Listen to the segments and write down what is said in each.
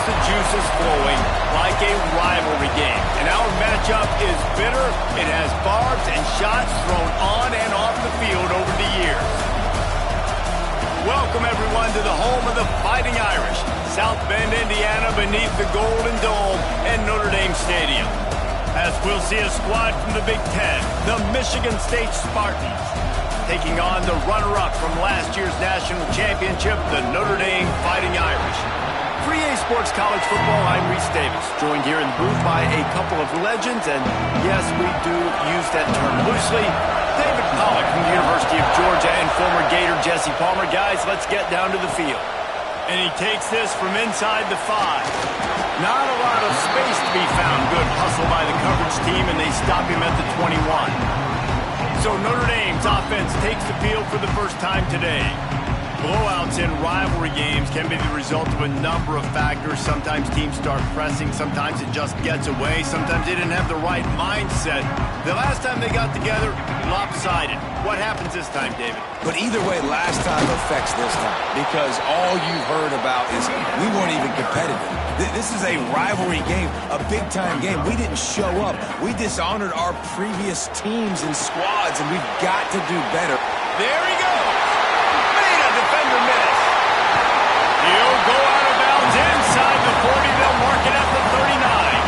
the juices flowing like a rivalry game. And our matchup is bitter. It has barbs and shots thrown on and off the field over the years. Welcome, everyone, to the home of the Fighting Irish, South Bend, Indiana, beneath the Golden Dome and Notre Dame Stadium. As we'll see a squad from the Big Ten, the Michigan State Spartans, taking on the runner-up from last year's national championship, the Notre Dame Fighting Irish. For EA Sports College Football, I'm Reese Davis, joined here in the booth by a couple of legends, and yes, we do use that term loosely. David Pollack from the University of Georgia and former Gator Jesse Palmer. Guys, let's get down to the field. And he takes this from inside the 5. Not a lot of space to be found. Good hustle by the coverage team, and they stop him at the 21. So Notre Dame's offense takes the field for the first time today. Blowouts in rivalry games can be the result of a number of factors. Sometimes teams start pressing. Sometimes it just gets away. Sometimes they didn't have the right mindset. The last time they got together, lopsided. What happens this time, David? But either way, last time affects this time, because all you've heard about is we weren't even competitive. This is a rivalry game, a big-time game. We didn't show up. We dishonored our previous teams and squads, and we've got to do better. There he goes. Made a defender miss. He'll go out of bounds inside the 40. They'll mark it at the 39.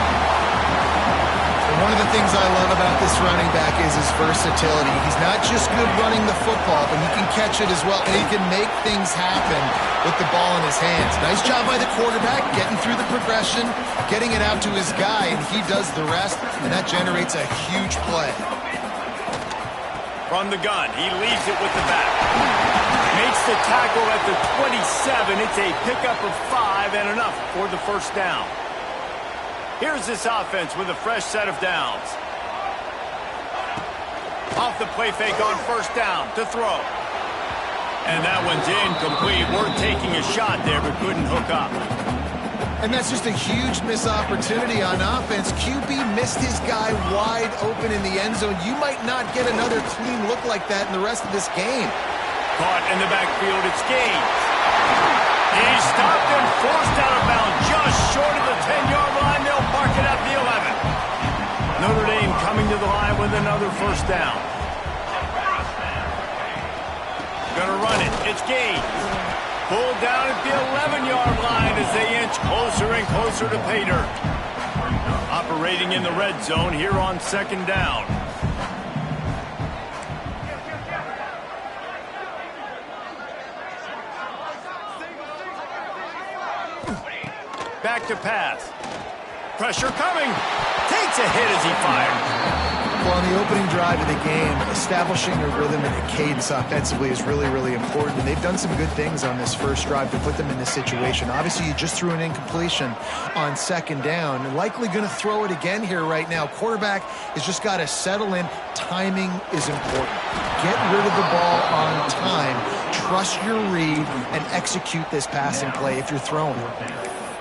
One of the things I love about this running back is his versatility. He's not just good running the football, but he can catch it as well, and he can make things happen with the ball in his hands. Nice job by the quarterback, getting through the progression, getting it out to his guy, and he does the rest, and that generates a huge play. From the gun, he leaves it with the back. Makes the tackle at the 27. It's a pickup of 5 and enough for the first down. Here's this offense with a fresh set of downs. Off the play fake on first down to throw. And that one's incomplete. We're taking a shot there, but couldn't hook up. And that's just a huge missed opportunity on offense. QB missed his guy wide open in the end zone. You might not get another clean look like that in the rest of this game. Caught in the backfield, it's Gaines. He stopped and forced out of bounds just short of the 10-yard line. They'll mark it at the 11. Notre Dame coming to the line with another first down. Gonna run it. It's Gaines. Pulled down at the 11-yard line as they inch closer and closer to pay dirt. Operating in the red zone here on second down. Back to pass. Pressure coming. Takes a hit as he fires. Well, on the opening drive of the game, establishing a rhythm and a cadence offensively is really, really important. And they've done some good things on this first drive to put them in this situation. Obviously, you just threw an incompletion on second down. And likely going to throw it again here right now. Quarterback has just got to settle in. Timing is important. Get rid of the ball on time. Trust your read and execute this passing play if you're throwing.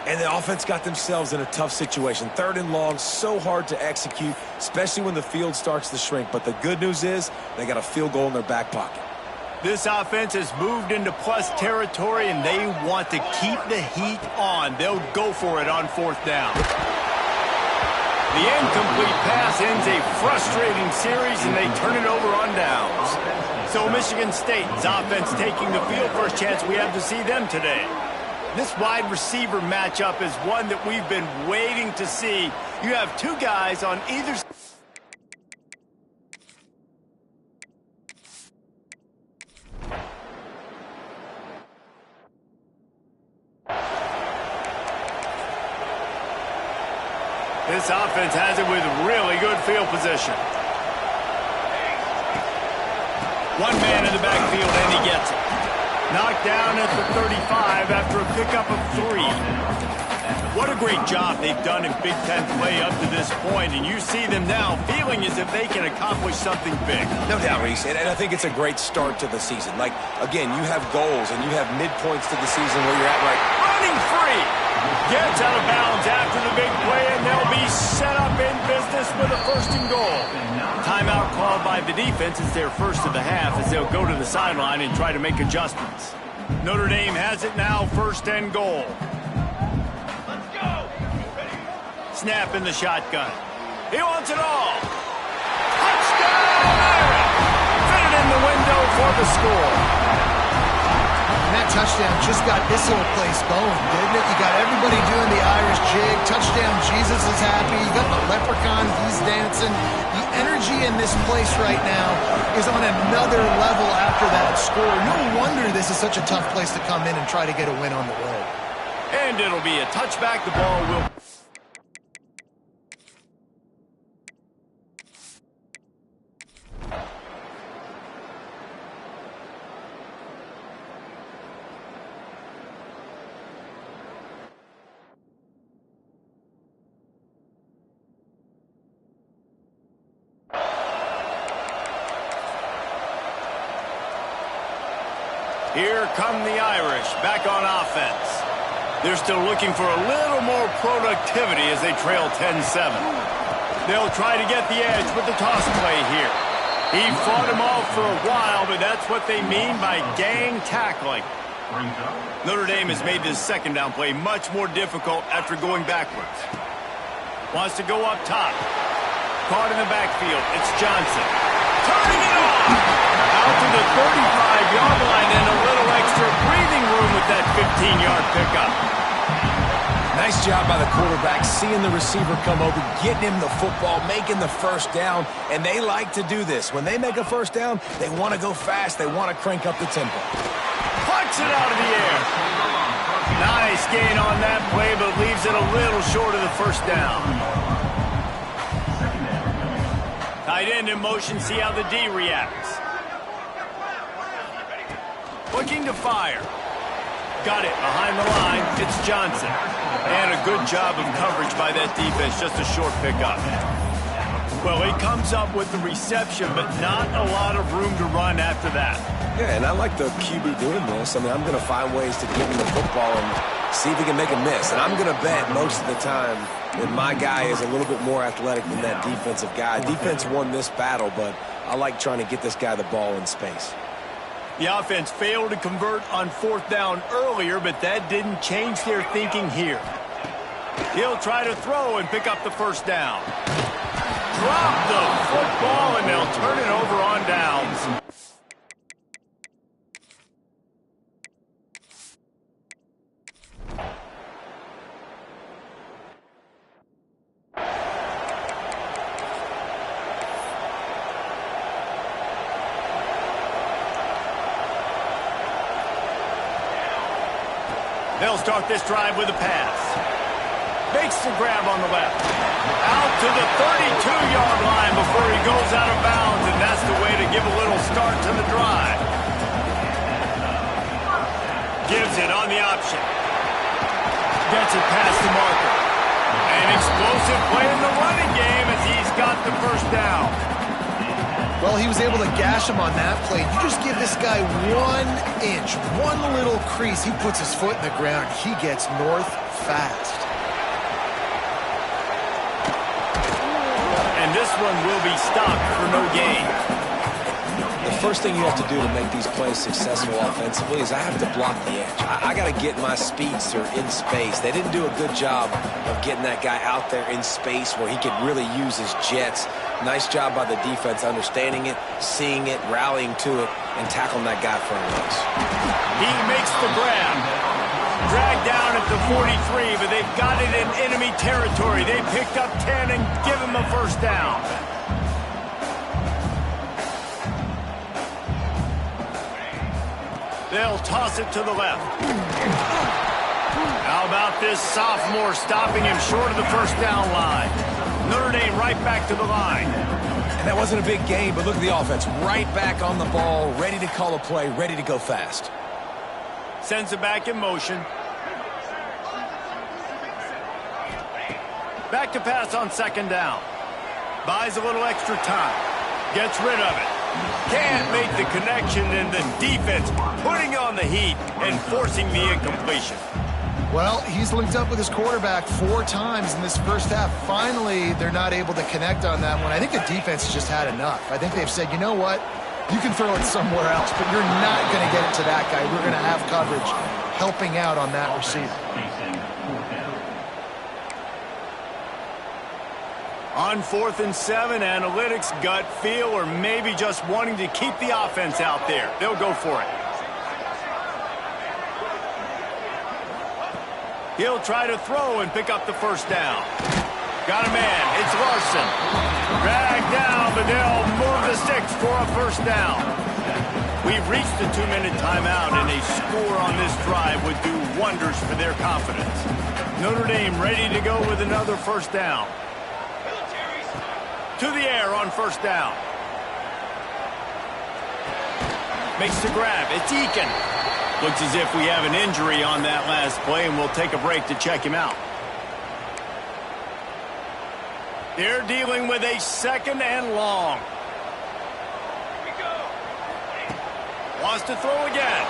And the offense got themselves in a tough situation. 3rd and long, so hard to execute, especially when the field starts to shrink. But the good news is they got a field goal in their back pocket. This offense has moved into plus territory, and they want to keep the heat on. They'll go for it on 4th down. The incomplete pass ends a frustrating series, and they turn it over on downs. So Michigan State's offense taking the field. First chance we have to see them today. This wide receiver matchup is one that we've been waiting to see. You have two guys on either side. This offense has it with really good field position. One man in the backfield, and he gets it. Knocked down at the 35 after a pickup of 3. What a great job they've done in Big Ten play up to this point, and you see them now feeling as if they can accomplish something big. No doubt, Reese, and I think it's a great start to the season. Like, again, you have goals and you have midpoints to the season where you're at right. Running free! Gets out of bounds after the big play, and they'll be set up in business with a 1st and goal. Timeout called by the defense. It's their first of the half as they'll go to the sideline and try to make adjustments. Notre Dame has it now, 1st and goal. Snap in the shotgun. He wants it all. Touchdown, Irish! Fit it in the window for the score. And that touchdown just got this whole place going, didn't it? You got everybody doing the Irish jig. Touchdown, Jesus is happy. You got the leprechaun, he's dancing. The energy in this place right now is on another level after that score. No wonder this is such a tough place to come in and try to get a win on the road. And it'll be a touchback. The ball will... Here come the Irish, back on offense. They're still looking for a little more productivity as they trail 10-7. They'll try to get the edge with the toss play here. He fought him off for a while, but that's what they mean by gang tackling. Notre Dame has made this second down play much more difficult after going backwards. Wants to go up top. Caught in the backfield. It's Johnson. Turning it off! Out to the 35-yard line and a little extra breathing room with that 15-yard pickup. Nice job by the quarterback, seeing the receiver come over, getting him the football, making the first down, and they like to do this. When they make a first down, they want to go fast. They want to crank up the tempo. Puts it out of the air. Nice gain on that play, but leaves it a little short of the first down. Tight end in motion, see how the D reacts. Looking to fire. Got it behind the line. It's Johnson. And a good job of coverage by that defense. Just a short pickup. Well, he comes up with the reception, but not a lot of room to run after that. Yeah, and I like the QB doing this. I mean, I'm going to find ways to give him the football and see if he can make a miss. And I'm going to bet most of the time that my guy is a little bit more athletic than that defensive guy. Defense won this battle, but I like trying to get this guy the ball in space. The offense failed to convert on fourth down earlier, but that didn't change their thinking here. He'll try to throw and pick up the first down. Drop the football, and they'll turn it over on downs. They'll start this drive with a pass. Makes the grab on the left. Out to the 32-yard line before he goes out of bounds, and that's the way to give a little start to the drive. Gives it on the option. Gets it past the marker. An explosive play in the running game as he's got the first down. Well, he was able to gash him on that play. You just give this guy 1 inch, one little crease. He puts his foot in the ground. He gets north fast. And this one will be stopped for no gain. The first thing you have to do to make these plays successful offensively is I have to block the edge. I got to get my speedster in space. They didn't do a good job of getting that guy out there in space where he could really use his jets. Nice job by the defense understanding it, seeing it, rallying to it, and tackling that guy for a loss. He makes the grab. Dragged down at the 43, but they've got it in enemy territory. They picked up 10 and give him a first down. They'll toss it to the left. How about this sophomore stopping him short of the first down line? Notre Dame right back to the line. And that wasn't a big gain, but look at the offense. Right back on the ball, ready to call a play, ready to go fast. Sends it back in motion. Back to pass on second down. Buys a little extra time. Gets rid of it. Can't make the connection, and the defense putting on the heat and forcing the incompletion. Well, he's linked up with his quarterback 4 times in this first half. Finally, they're not able to connect on that one. I think the defense has just had enough. I think they've said, you know what? You can throw it somewhere else, but you're not going to get it to that guy. We're going to have coverage helping out on that receiver. On 4th and 7, analytics, gut feel, or maybe just wanting to keep the offense out there. They'll go for it. He'll try to throw and pick up the first down. Got a man. It's Larson. Dragged down, but they'll move the sticks for a first down. We've reached the 2-minute timeout, and a score on this drive would do wonders for their confidence. Notre Dame ready to go with another first down. To the air on first down. Makes the grab. It's Eakin. Looks as if we have an injury on that last play, and we'll take a break to check him out. They're dealing with a 2nd and long. Wants to throw again.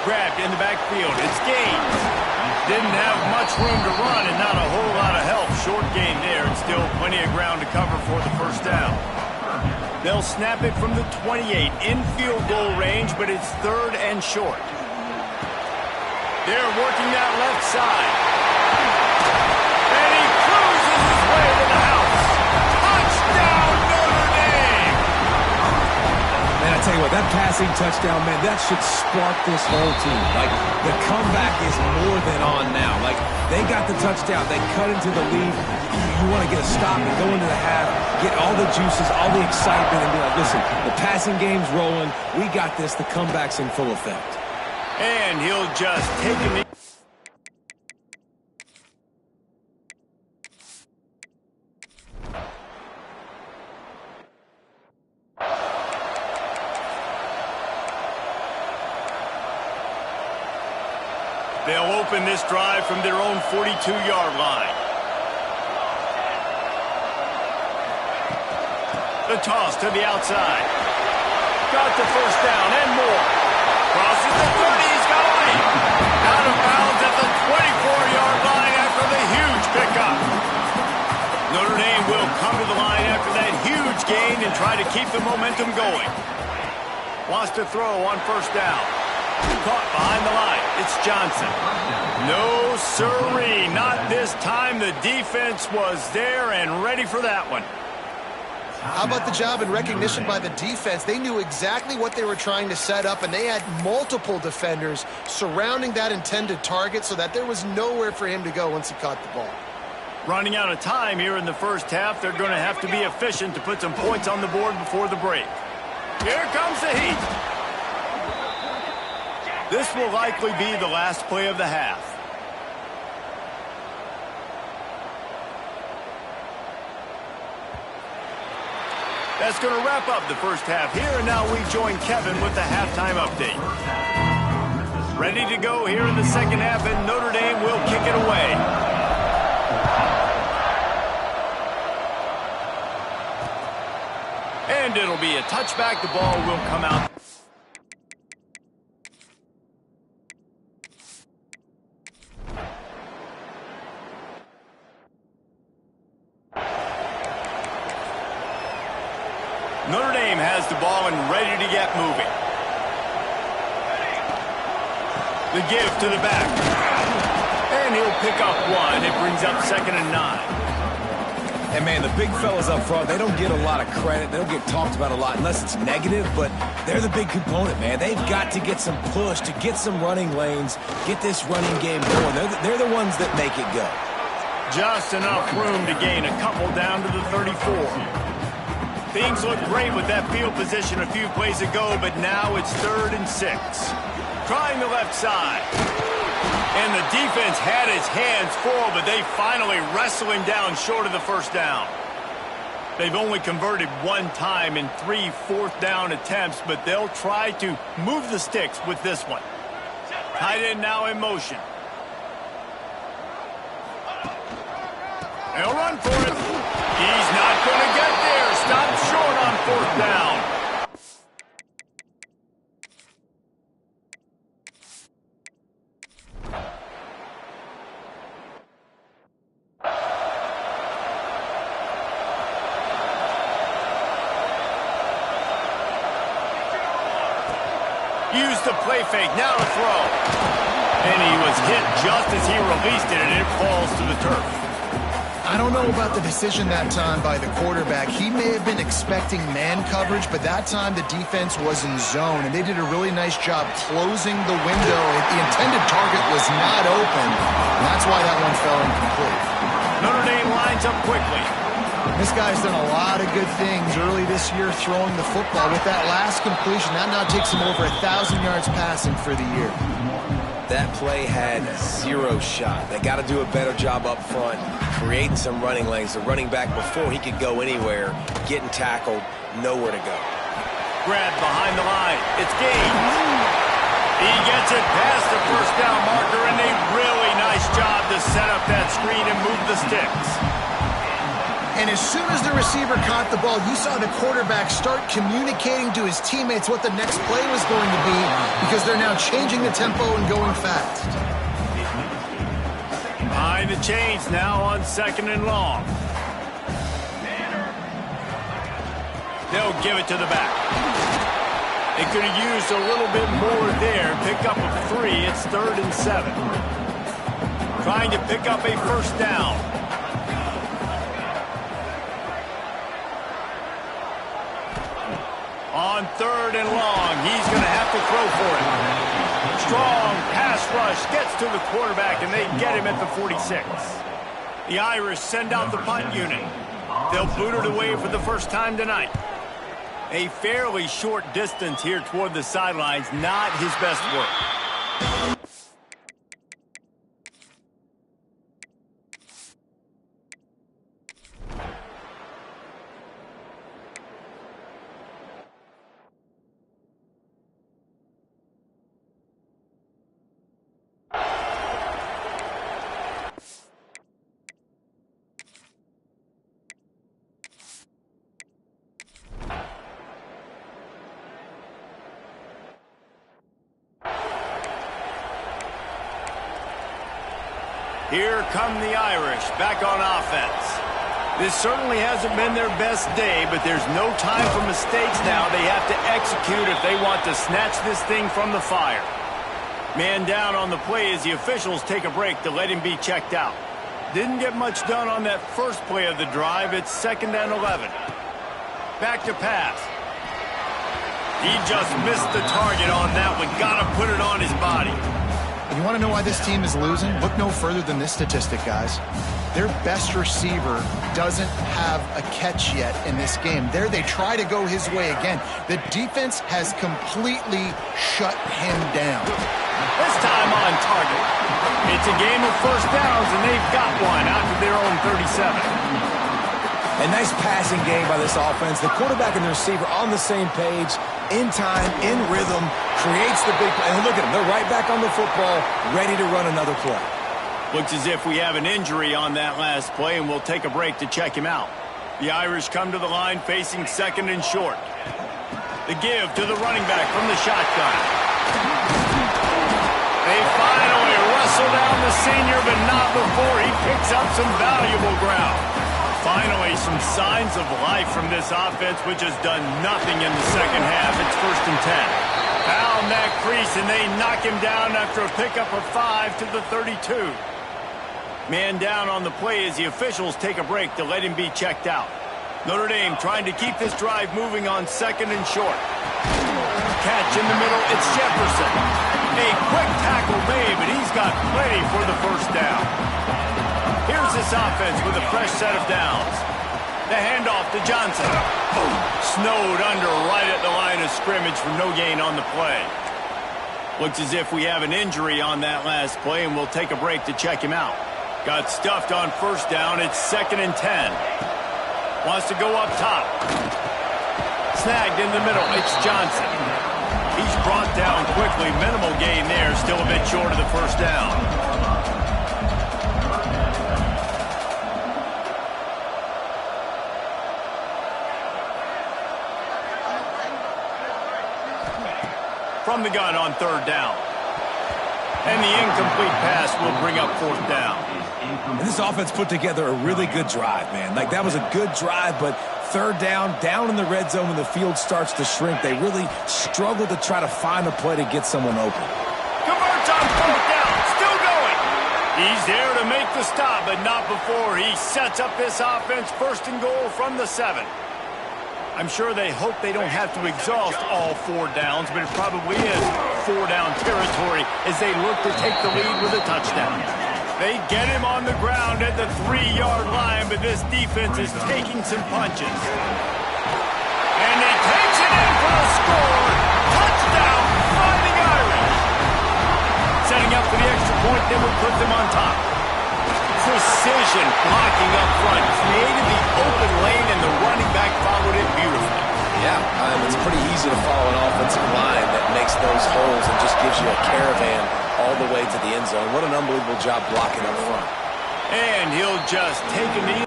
Grabbed in the backfield. It's Gaines. Didn't have much room to run and not a whole lot of help. Short gain there, and still plenty of ground to cover for the first down. They'll snap it from the 28 in field goal range, but it's 3rd and short. They're working that left side. And he cruises his way to the house. Touchdown, Notre Dame! Man, I tell you what, that passing touchdown, man, that should spark this whole team. Like, the comeback is more than on now. Like, they got the touchdown. They cut into the lead. You want to get a stop and go into the half, get all the juices, all the excitement, and be like, listen, the passing game's rolling. We got this. The comeback's in full effect. And he'll just take him. They'll open this drive from their own 42-yard line. The toss to the outside. Got the first down and more. Crosses the 30. He's going. Out of bounds at the 24-yard line after the huge pickup. Notre Dame will come to the line after that huge gain and try to keep the momentum going. Wants to throw on first down. Caught behind the line. It's Johnson. No sirree. Not this time. The defense was there and ready for that one. How about the job and recognition by the defense? They knew exactly what they were trying to set up, and they had multiple defenders surrounding that intended target so that there was nowhere for him to go once he caught the ball. Running out of time here in the first half. They're going to have to be efficient to put some points on the board before the break. Here comes the heat. This will likely be the last play of the half. That's going to wrap up the first half here, and now we join Kevin with the halftime update. Ready to go here in the second half, and Notre Dame will kick it away. And it'll be a touchback. The ball will come out. Notre Dame has the ball and ready to get moving. The give to the back. And he'll pick up one. It brings up 2nd and 9. And, man, the big fellas up front, they don't get a lot of credit. They don't get talked about a lot unless it's negative, but they're the big component, man. They've got to get some push, to get some running lanes, get this running game going. They're the ones that make it go. Just enough room to gain a couple down to the 34. Things look great with that field position a few plays ago, but now it's 3rd and 6. Trying the left side. And the defense had his hands full, but they finally wrestle him down short of the first down. They've only converted one time in 3 fourth-down attempts, but they'll try to move the sticks with this one. Tight end now in motion. They'll run for it. He's not going to get there. Stopped short on 4th down. Use the play fake. Now to throw. And he was hit just as he released it, and it falls to the turf. I don't know about the decision that time by the quarterback. He may have been expecting man coverage, but that time the defense was in zone, and they did a really nice job closing the window. The intended target was not open, and that's why that one fell incomplete. Notre Dame lines up quickly. This guy's done a lot of good things early this year throwing the football. With that last completion, that now takes him over 1,000 yards passing for the year. That play had zero shot. They got to do a better job up front, creating some running lanes. The running back, before he could go anywhere, getting tackled, nowhere to go. Grab behind the line. It's gained. He gets it past the first down marker, and a really nice job to set up that screen and move the sticks. And as soon as the receiver caught the ball, you saw the quarterback start communicating to his teammates what the next play was going to be, because they're now changing the tempo and going fast. Behind the chains now on 2nd and long. They'll give it to the back. They could have used a little bit more there. Pick up a 3. It's 3rd and 7. Trying to pick up a first down. On 3rd and long, he's going to have to throw for it. Strong pass rush gets to the quarterback, and they get him at the 46. The Irish send out the punt unit. They'll boot it away for the first time tonight. A fairly short distance here toward the sidelines, not his best work. Here come the Irish back on offense. This certainly hasn't been their best day, but there's no time for mistakes now. They have to execute if they want to snatch this thing from the fire. Man down on the play as the officials take a break to let him be checked out. Didn't get much done on that first play of the drive. It's 2nd and 11. Back to pass. He just missed the target on that one. Got to put it on his body. You want to know why this team is losing? Look no further than this statistic, guys. Their best receiver doesn't have a catch yet in this game. There they try to go his way again. The defense has completely shut him down. This time on target. It's a game of first downs, and they've got one out to their own 37. A nice passing game by this offense. The quarterback and the receiver on the same page, in time, in rhythm, creates the big play. And look at them. They're right back on the football, ready to run another play. Looks as if we have an injury on that last play, and we'll take a break to check him out. The Irish come to the line facing 2nd and short. The give to the running back from the shotgun. They finally wrestle down the senior, but not before he picks up some valuable ground. Finally, some signs of life from this offense, which has done nothing in the second half. It's 1st and 10. Found that crease, and they knock him down after a pickup of 5 to the 32. Man down on the play as the officials take a break to let him be checked out. Notre Dame trying to keep this drive moving on 2nd and short. Catch in the middle, it's Jefferson. A quick tackle made, but he's got plenty for the first down. Here's this offense with a fresh set of downs. The handoff to Johnson. Snowed under right at the line of scrimmage for no gain on the play. Looks as if we have an injury on that last play, and we'll take a break to check him out. Got stuffed on first down. It's 2nd and 10. Wants to go up top. Snagged in the middle. It's Johnson. He's brought down quickly. Minimal gain there. Still a bit short of the first down. From the gun on 3rd down. And the incomplete pass will bring up 4th down. And this offense put together a really good drive, man. Like, that was a good drive, but 3rd down in the red zone when the field starts to shrink, they really struggle to try to find a play to get someone open. Converts on 4th down. Still going. He's there to make the stop, but not before he sets up this offense 1st and goal from the 7. I'm sure they hope they don't have to exhaust all 4 downs, but it probably is 4-down territory as they look to take the lead with a touchdown. They get him on the ground at the 3-yard line, but this defense is taking some punches. And he takes it in for a score. Touchdown, Fighting Irish. Setting up for the extra point, then will put them on top. Precision blocking up front, created the open lane, and the running back followed it beautifully. Yeah, it's pretty easy to follow an offensive line that makes those holes and just gives you a caravan all the way to the end zone. What an unbelievable job blocking up front. And he'll just take a knee.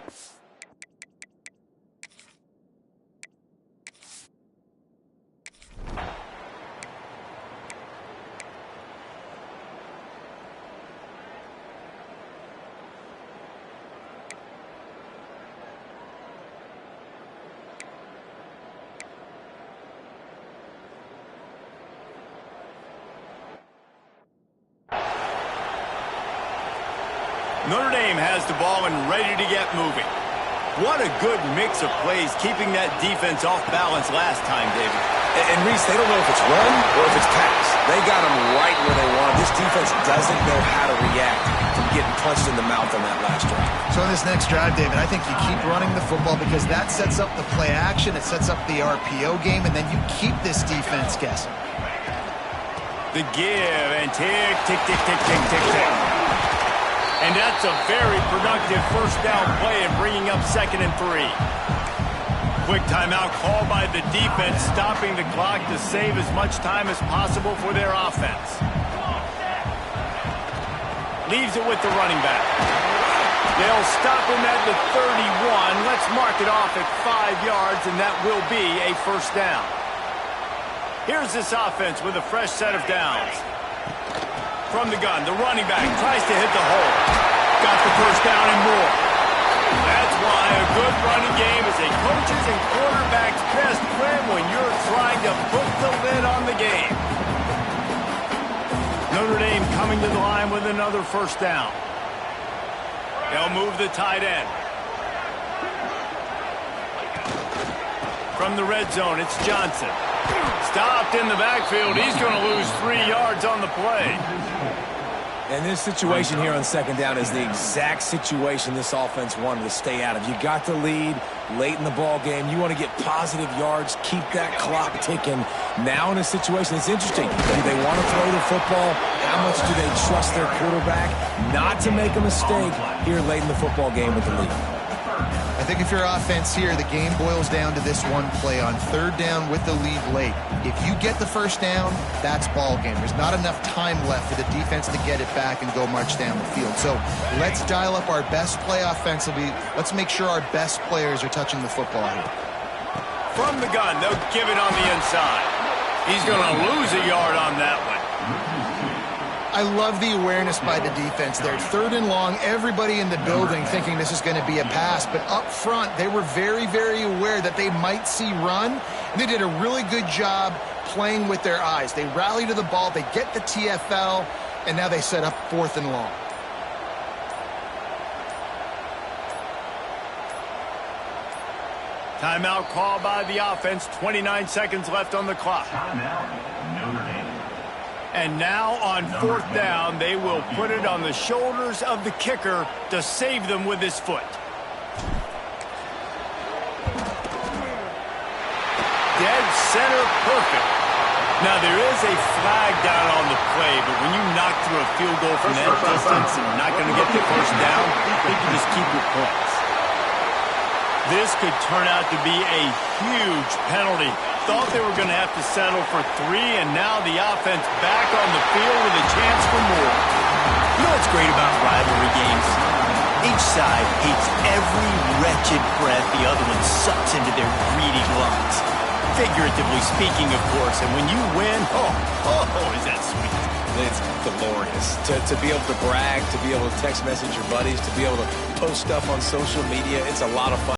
Notre Dame has the ball and ready to get moving. What a good mix of plays, keeping that defense off balance last time, David. And Reese, they don't know if it's run or if it's pass. They got them right where they want. This defense doesn't know how to react to getting punched in the mouth on that last drive. So in this next drive, David, I think you keep running the football because that sets up the play action, it sets up the RPO game, and then you keep this defense guessing. The give and tick, tick, tick, tick, tick, tick, tick. And that's a very productive 1st down play in bringing up 2nd and 3. Quick timeout called by the defense, stopping the clock to save as much time as possible for their offense. Leaves it with the running back. They'll stop him at the 31. Let's mark it off at 5 yards, and that will be a 1st down. Here's this offense with a fresh set of downs. From the gun, the running back tries to hit the hole. Got the 1st down and more. That's why a good running game is a coach's and quarterback's best friend when you're trying to put the lid on the game. Notre Dame coming to the line with another 1st down. They'll move the tight end. From the red zone, it's Johnson. Stopped in the backfield. He's going to lose 3 yards on the play. And this situation here on 2nd down is the exact situation this offense wanted to stay out of. You got the lead late in the ball game. You want to get positive yards, keep that clock ticking. Now in a situation that's interesting. Do they want to throw the football? How much do they trust their quarterback not to make a mistake here late in the football game with the lead? I think if you're offense here, the game boils down to this one play on 3rd down with the lead late. If you get the 1st down, that's ball game. There's not enough time left for the defense to get it back and go march down the field. So let's dial up our best play offensively. Let's make sure our best players are touching the football here. From the gun, they'll give it on the inside. He's going to lose a yard on that one. I love the awareness by the defense there. 3rd and long, everybody in the building thinking this is going to be a pass, but up front, they were very, very aware that they might see run, and they did a really good job playing with their eyes. They rally to the ball, they get the TFL, and now they set up 4th and long. Timeout called by the offense, 29 seconds left on the clock. And now on 4th down, they will put it on the shoulders of the kicker to save them with his foot. Dead center perfect. Now there is a flag down on the play, but when you knock through a field goal from that distance and you're not going to get the 1st down, you can just keep your points. This could turn out to be a huge penalty. Thought they were going to have to settle for 3, and now the offense back on the field with a chance for more. You know what's great about rivalry games? Each side hates every wretched breath the other one sucks into their greedy lungs. Figuratively speaking, of course, and when you win, oh, is that sweet. It's glorious. To be able to brag, to be able to text message your buddies, to be able to post stuff on social media, it's a lot of fun.